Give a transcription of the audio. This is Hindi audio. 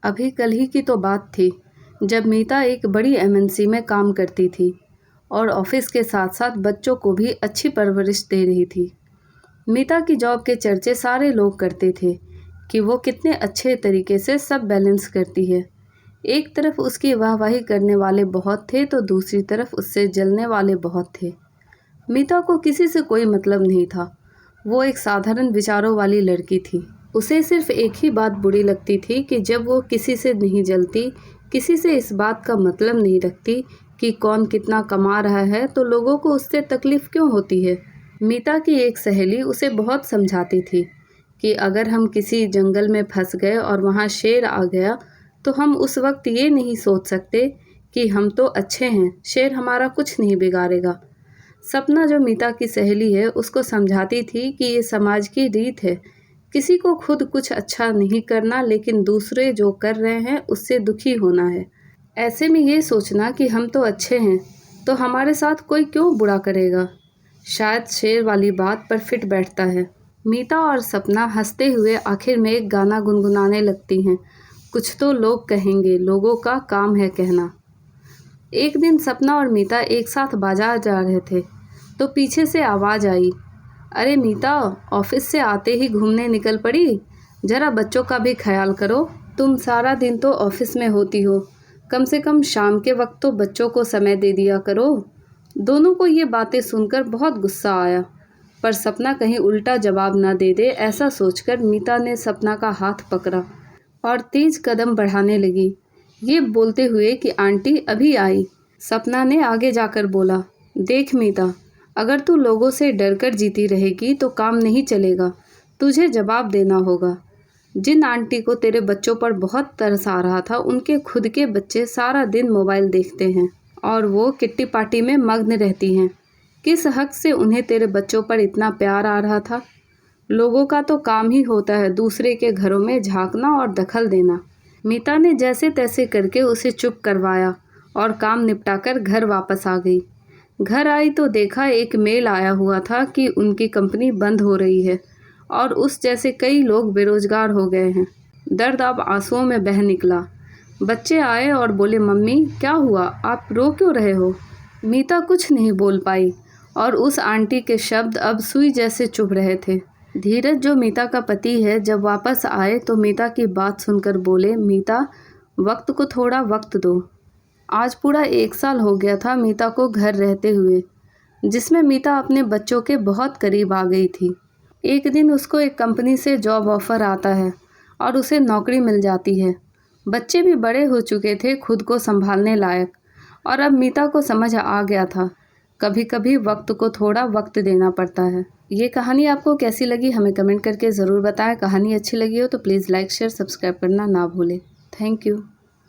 अभी कल ही की तो बात थी जब मीता एक बड़ी एमएनसी में काम करती थी और ऑफिस के साथ साथ बच्चों को भी अच्छी परवरिश दे रही थी। मीता की जॉब के चर्चे सारे लोग करते थे कि वो कितने अच्छे तरीके से सब बैलेंस करती है। एक तरफ उसकी वाहवाही करने वाले बहुत थे तो दूसरी तरफ उससे जलने वाले बहुत थे। मीता को किसी से कोई मतलब नहीं था। वो एक साधारण विचारों वाली लड़की थी। उसे सिर्फ एक ही बात बुरी लगती थी कि जब वो किसी से नहीं जलती, किसी से इस बात का मतलब नहीं रखती कि कौन कितना कमा रहा है, तो लोगों को उससे तकलीफ क्यों होती है। मीता की एक सहेली उसे बहुत समझाती थी कि अगर हम किसी जंगल में फंस गए और वहाँ शेर आ गया तो हम उस वक्त ये नहीं सोच सकते कि हम तो अच्छे हैं, शेर हमारा कुछ नहीं बिगाड़ेगा। सपना, जो मीता की सहेली है, उसको समझाती थी कि ये समाज की रीत है, किसी को खुद कुछ अच्छा नहीं करना, लेकिन दूसरे जो कर रहे हैं उससे दुखी होना है। ऐसे में ये सोचना कि हम तो अच्छे हैं तो हमारे साथ कोई क्यों बुरा करेगा, शायद शेर वाली बात पर फिट बैठता है। मीता और सपना हंसते हुए आखिर में एक गाना गुनगुनाने लगती हैं। कुछ तो लोग कहेंगे, लोगों का काम है कहना। एक दिन सपना और मीता एक साथ बाजार जा रहे थे तो पीछे से आवाज़ आई, अरे मीता, ऑफिस से आते ही घूमने निकल पड़ी, ज़रा बच्चों का भी ख्याल करो। तुम सारा दिन तो ऑफिस में होती हो, कम से कम शाम के वक्त तो बच्चों को समय दे दिया करो। दोनों को ये बातें सुनकर बहुत गुस्सा आया, पर सपना कहीं उल्टा जवाब न दे दे, ऐसा सोचकर मीता ने सपना का हाथ पकड़ा और तेज कदम बढ़ाने लगी, ये बोलते हुए कि आंटी अभी आई। सपना ने आगे जाकर बोला, देख मीता, अगर तू लोगों से डरकर जीती रहेगी तो काम नहीं चलेगा, तुझे जवाब देना होगा। जिन आंटी को तेरे बच्चों पर बहुत तरस आ रहा था, उनके खुद के बच्चे सारा दिन मोबाइल देखते हैं और वो किट्टी पार्टी में मग्न रहती हैं। किस हक से उन्हें तेरे बच्चों पर इतना प्यार आ रहा था? लोगों का तो काम ही होता है दूसरे के घरों में झांकना और दखल देना। मीता ने जैसे तैसे करके उसे चुप करवाया और काम निपटाकर घर वापस आ गई। घर आई तो देखा एक मेल आया हुआ था कि उनकी कंपनी बंद हो रही है और उस जैसे कई लोग बेरोजगार हो गए हैं। दर्द अब आंसुओं में बह निकला। बच्चे आए और बोले, मम्मी क्या हुआ, आप रो क्यों रहे हो? मीता कुछ नहीं बोल पाई और उस आंटी के शब्द अब सुई जैसे चुभ रहे थे। धीरज, जो मीता का पति है, जब वापस आए तो मीता की बात सुनकर बोले, मीता, वक्त को थोड़ा वक्त दो। आज पूरा 1 साल हो गया था मीता को घर रहते हुए, जिसमें मीता अपने बच्चों के बहुत करीब आ गई थी। एक दिन उसको एक कंपनी से जॉब ऑफ़र आता है और उसे नौकरी मिल जाती है। बच्चे भी बड़े हो चुके थे, खुद को संभालने लायक, और अब मीता को समझ आ गया था कभी कभी वक्त को थोड़ा वक्त देना पड़ता है। ये कहानी आपको कैसी लगी हमें कमेंट करके ज़रूर बताएं। कहानी अच्छी लगी हो तो प्लीज़ लाइक शेयर सब्सक्राइब करना ना भूलें। Thank you.